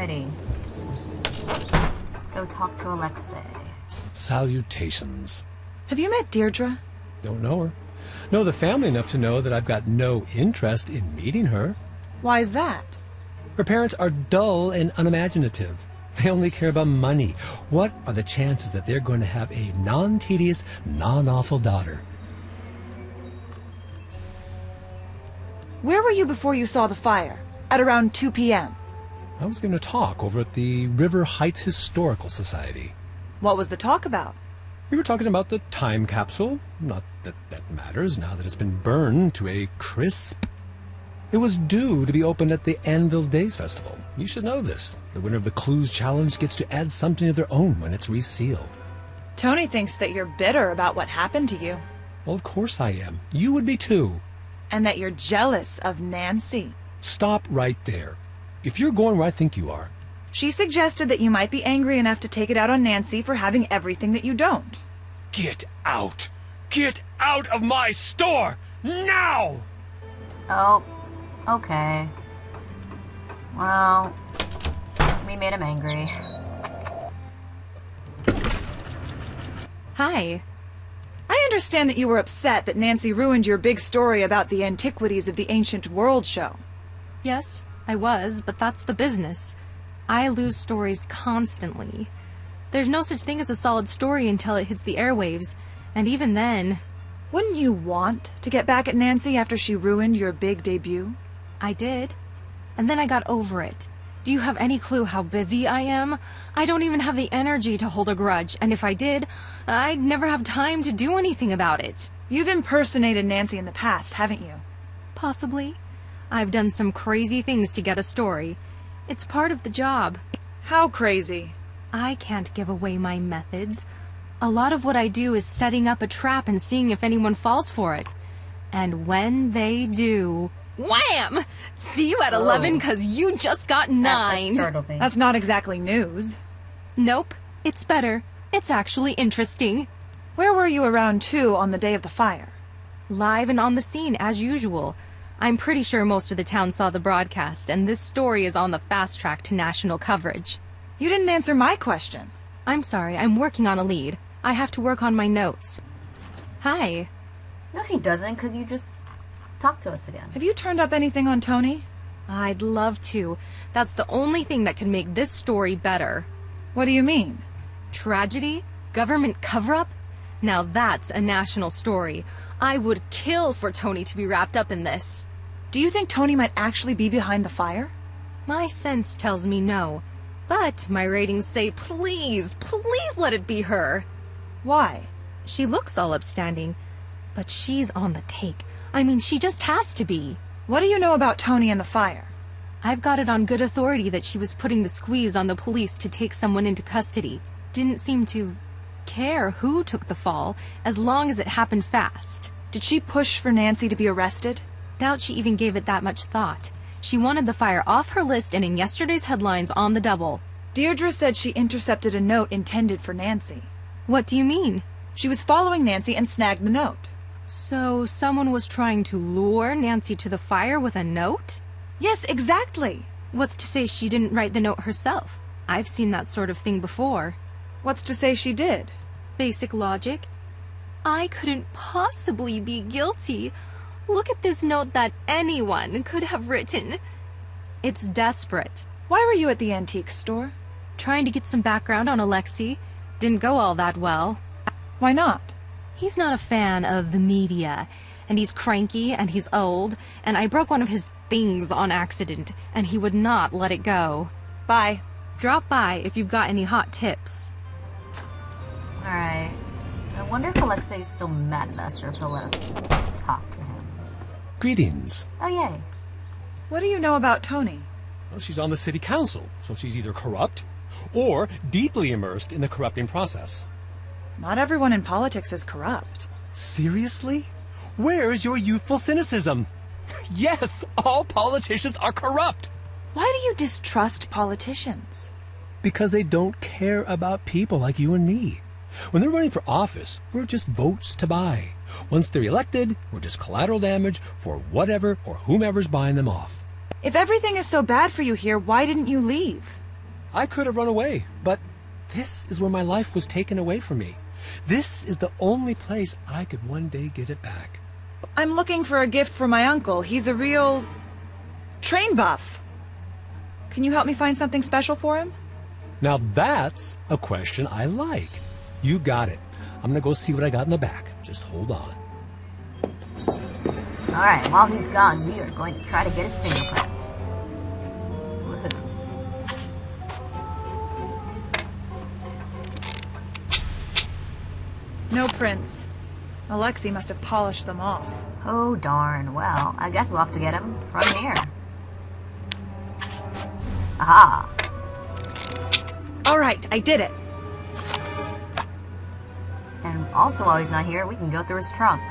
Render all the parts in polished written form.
Alrighty. Let's go talk to Alexei. Salutations. Have you met Deirdre? Don't know her. Know the family enough to know that I've got no interest in meeting her. Why is that? Her parents are dull and unimaginative. They only care about money. What are the chances that they're going to have a non-tedious, non-awful daughter? Where were you before you saw the fire? At around 2 p.m. I was going to talk over at the River Heights Historical Society. What was the talk about? We were talking about the time capsule. Not that that matters now that it's been burned to a crisp. It was due to be opened at the Anvil Days Festival. You should know this. The winner of the Clues Challenge gets to add something of their own when it's resealed. Toni thinks that you're bitter about what happened to you. Well, of course I am. You would be too. And that you're jealous of Nancy. Stop right there. If you're going where I think you are. She suggested that you might be angry enough to take it out on Nancy for having everything that you don't. Get out! Get out of my store! Now! Oh, okay. Well, we made him angry. Hi. I understand that you were upset that Nancy ruined your big story about the antiquities of the ancient world show. Yes, I was, but that's the business. I lose stories constantly. There's no such thing as a solid story until it hits the airwaves, and even then... Wouldn't you want to get back at Nancy after she ruined your big debut? I did. And then I got over it. Do you have any clue how busy I am? I don't even have the energy to hold a grudge, and if I did, I'd never have time to do anything about it. You've impersonated Nancy in the past, haven't you? Possibly. I've done some crazy things to get a story. It's part of the job. How crazy? I can't give away my methods. A lot of what I do is setting up a trap and seeing if anyone falls for it. And when they do... Wham! See you at 11 because you just got 9. That startled me. That's not exactly news. Nope. It's better. It's actually interesting. Where were you around 2 on the day of the fire? Live and on the scene, as usual. I'm pretty sure most of the town saw the broadcast, and this story is on the fast track to national coverage. You didn't answer my question. I'm sorry, I'm working on a lead. I have to work on my notes. Hi. No, she doesn't, because you just talked to us again. Have you turned up anything on Toni? I'd love to. That's the only thing that can make this story better. What do you mean? Tragedy? Government cover-up? Now that's a national story. I would kill for Toni to be wrapped up in this. Do you think Toni might actually be behind the fire? My sense tells me no. But my ratings say please, please let it be her. Why? She looks all upstanding, but she's on the take. I mean, she just has to be. What do you know about Toni and the fire? I've got it on good authority that she was putting the squeeze on the police to take someone into custody. Didn't seem to care who took the fall, as long as it happened fast. Did she push for Nancy to be arrested? Doubt she even gave it that much thought. She wanted the fire off her list and in yesterday's headlines on the double. Deirdre said she intercepted a note intended for Nancy. What do you mean? She was following Nancy and snagged the note. So someone was trying to lure Nancy to the fire with a note? Yes, exactly. What's to say she didn't write the note herself? I've seen that sort of thing before. What's to say she did? Basic logic. I couldn't possibly be guilty. Look at this note that anyone could have written. It's desperate. Why were you at the antique store? Trying to get some background on Alexei. Didn't go all that well. Why not? He's not a fan of the media, and he's cranky, and he's old, and I broke one of his things on accident, and he would not let it go. Bye. Drop by if you've got any hot tips. Alright. I wonder if Alexei's still mad at us or if he'll let us talk to him. Greetings. Oh, yay. What do you know about Toni? Well, she's on the city council, so she's either corrupt or deeply immersed in the corrupting process. Not everyone in politics is corrupt. Seriously? Where's your youthful cynicism? Yes, all politicians are corrupt. Why do you distrust politicians? Because they don't care about people like you and me. When they're running for office, we're just votes to buy. Once they're elected, we're just collateral damage for whatever or whomever's buying them off. If everything is so bad for you here, why didn't you leave? I could have run away, but this is where my life was taken away from me. This is the only place I could one day get it back. I'm looking for a gift for my uncle. He's a real train buff. Can you help me find something special for him? Now that's a question I like. You got it. I'm gonna go see what I got in the back. Just hold on. Alright, while he's gone, we are going to try to get his fingerprint. Woohoo. No prints. Alexei must have polished them off. Oh darn. Well, I guess we'll have to get him from here. Aha! Alright, I did it. And also while he's not here, we can go through his trunk.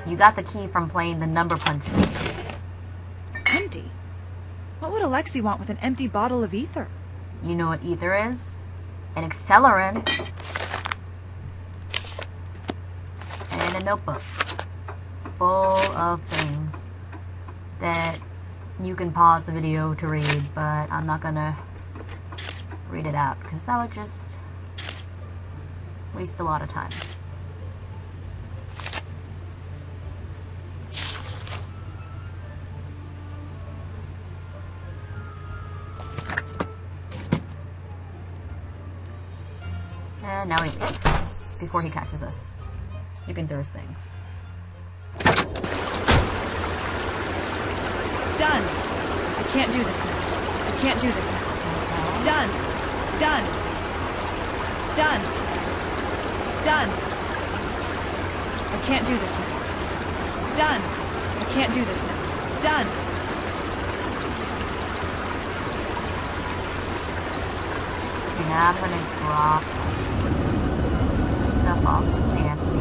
You got the key from playing the number punch game. Empty? What would Alexei want with an empty bottle of ether? You know what ether is? An accelerant. And a notebook. Full of things that you can pause the video to read, but I'm not gonna read it out because that would just waste a lot of time. And now he leaves before he catches us. Snooping through his things. Done. I can't do this now. I can't do this now. Done. Done. Done. Done. I can't do this now. Done. I can't do this now. Done. Now I'm gonna drop stuff off to Nancy.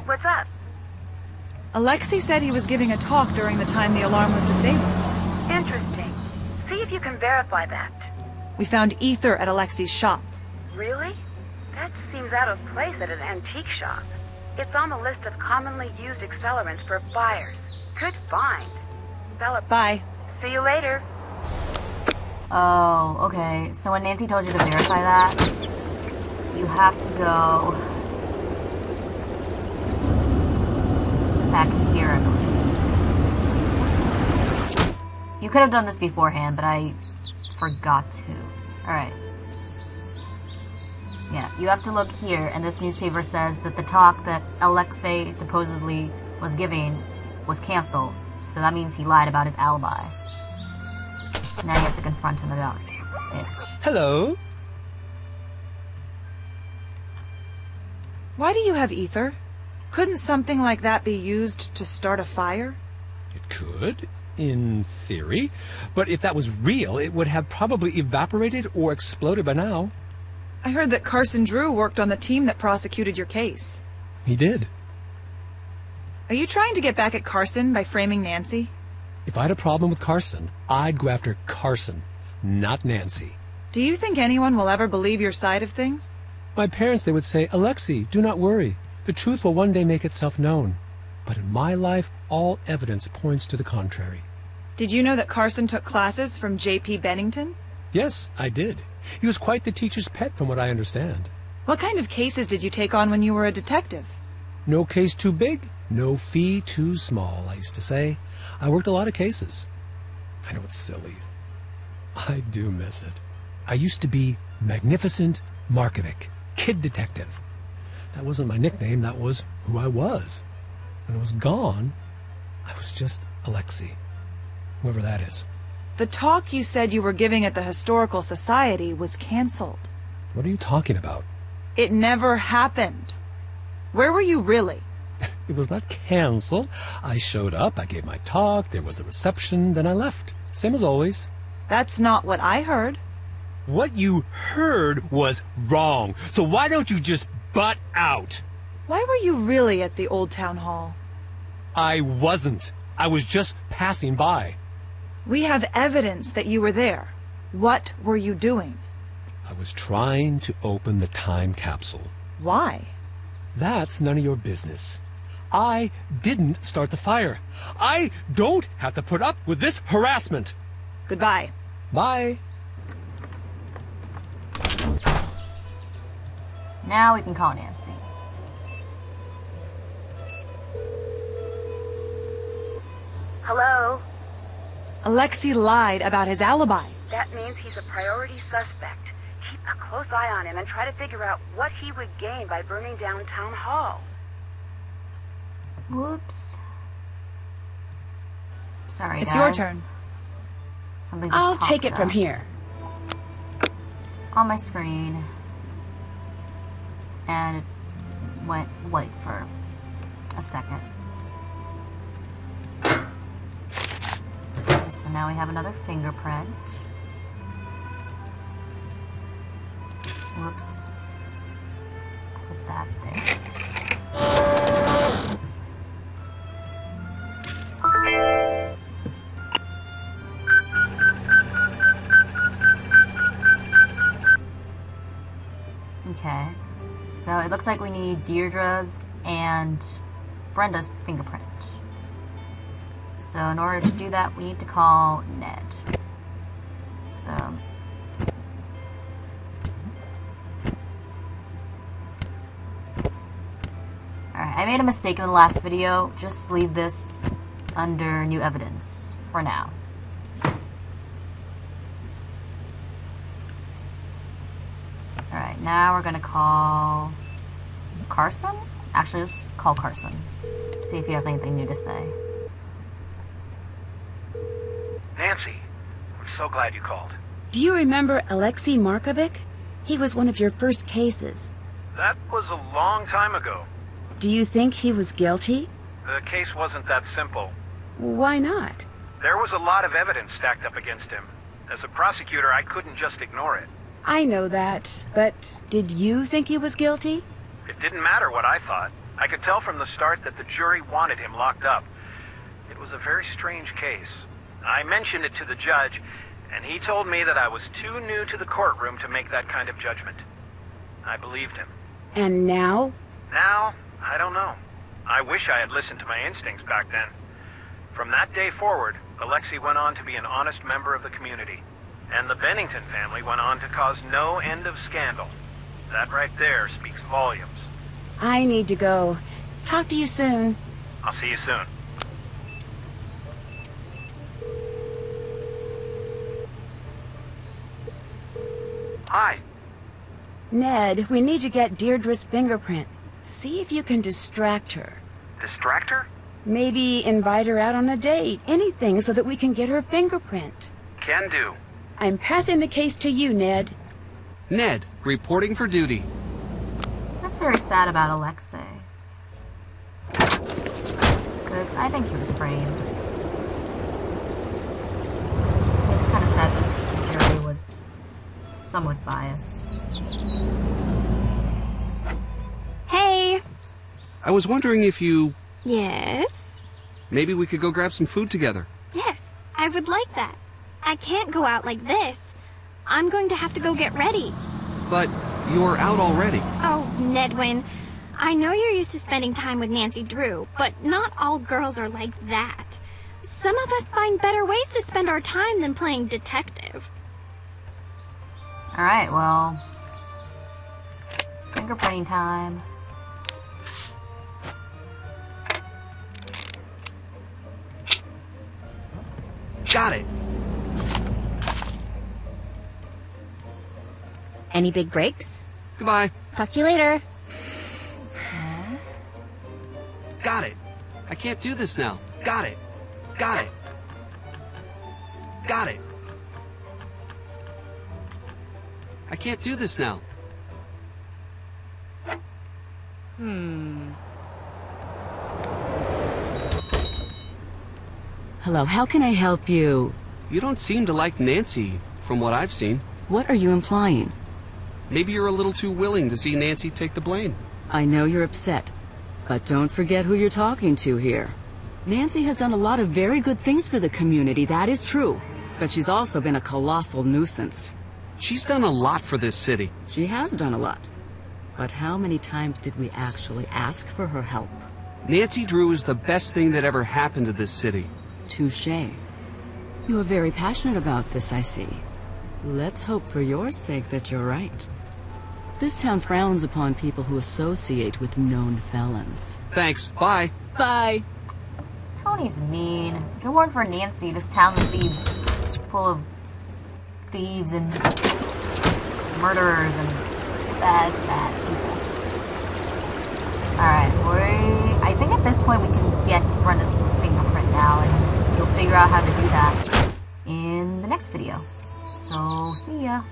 What's up? Alexei said he was giving a talk during the time the alarm was disabled. Interesting. See if you can verify that. We found ether at Alexei's shop. Really? That seems out of place at an antique shop. It's on the list of commonly used accelerants for buyers. Good find. Bye. See you later. Oh, okay. So when Nancy told you to verify that, you have to go back here, I believe. You could have done this beforehand, but I forgot to. Alright. Yeah, you have to look here, and this newspaper says that the talk that Alexei supposedly was giving was canceled. So that means he lied about his alibi. Now you have to confront him about it. Hello? Why do you have ether? Couldn't something like that be used to start a fire? It could, in theory. But if that was real, it would have probably evaporated or exploded by now. I heard that Carson Drew worked on the team that prosecuted your case. He did. Are you trying to get back at Carson by framing Nancy? If I had a problem with Carson, I'd go after Carson, not Nancy. Do you think anyone will ever believe your side of things? My parents, they would say, Alexei, do not worry. The truth will one day make itself known. But in my life, all evidence points to the contrary. Did you know that Carson took classes from J.P. Bennington? Yes, I did. He was quite the teacher's pet, from what I understand. What kind of cases did you take on when you were a detective? No case too big, no fee too small, I used to say. I worked a lot of cases. I know it's silly. I do miss it. I used to be Magnificent Markovic, kid detective. That wasn't my nickname, that was who I was. When it was gone, I was just Alexei, whoever that is. The talk you said you were giving at the Historical Society was canceled. What are you talking about? It never happened. Where were you really? It was not canceled. I showed up, I gave my talk, there was a reception, then I left. Same as always. That's not what I heard. What you heard was wrong. So why don't you just butt out? Why were you really at the Old Town Hall? I wasn't. I was just passing by. We have evidence that you were there. What were you doing? I was trying to open the time capsule. Why? That's none of your business. I didn't start the fire. I don't have to put up with this harassment. Goodbye. Bye. Now we can call Nancy. Hello? Alexei lied about his alibi. That means he's a priority suspect. Keep a close eye on him and try to figure out what he would gain by burning down Town Hall. Whoops. Sorry, It's guys. your turn. Something just I'll take popped it from up here. on my screen. And it went white for a second. Okay, so now we have another fingerprint. Whoops. Put that there. Okay. So it looks like we need Deirdre's and Brenda's fingerprint. So in order to do that, we need to call Ned. So alright, I made a mistake in the last video. Just leave this under new evidence for now. Alright, now we're gonna call Carson? Actually, let's call Carson. See if he has anything new to say. Nancy, I'm so glad you called. Do you remember Alexei Markovic? He was one of your first cases. That was a long time ago. Do you think he was guilty? The case wasn't that simple. Why not? There was a lot of evidence stacked up against him. As a prosecutor, I couldn't just ignore it. I know that, but did you think he was guilty? It didn't matter what I thought. I could tell from the start that the jury wanted him locked up. It was a very strange case. I mentioned it to the judge, and he told me that I was too new to the courtroom to make that kind of judgment. I believed him. And now? Now, I don't know. I wish I had listened to my instincts back then. From that day forward, Alexei went on to be an honest member of the community. And the Bennington family went on to cause no end of scandal. That right there speaks volumes. I need to go. Talk to you soon. I'll see you soon. Hi. Ned, we need to get Deirdre's fingerprint. See if you can distract her. Distract her? Maybe invite her out on a date. Anything so that we can get her fingerprint. Can do. I'm passing the case to you, Ned. Ned, reporting for duty. That's very sad about Alexei. Because I think he was framed. It's kind of sad that the jury was somewhat biased. Hey! I was wondering if you... Yes? Maybe we could go grab some food together. Yes, I would like that. I can't go out like this. I'm going to have to go get ready. But you're out already. Oh, Nedwin, I know you're used to spending time with Nancy Drew, but not all girls are like that. Some of us find better ways to spend our time than playing detective. Alright, well... fingerprinting time. Got it. Any big breaks? Goodbye. Talk to you later. Got it. I can't do this now. Got it. Got it. Got it. I can't do this now. Hello, how can I help you? You don't seem to like Nancy, from what I've seen. What are you implying? Maybe you're a little too willing to see Nancy take the blame. I know you're upset, but don't forget who you're talking to here. Nancy has done a lot of very good things for the community, that is true. But she's also been a colossal nuisance. She's done a lot for this city. She has done a lot. But how many times did we actually ask for her help? Nancy Drew is the best thing that ever happened to this city. Touché. You are very passionate about this, I see. Let's hope for your sake that you're right. This town frowns upon people who associate with known felons. Thanks. Bye. Bye. Tony's mean. If it weren't for Nancy, this town would be full of thieves and murderers and bad people. Alright, I think at this point we can get Brenda's fingerprint now, and you'll figure out how to do that in the next video. So, see ya.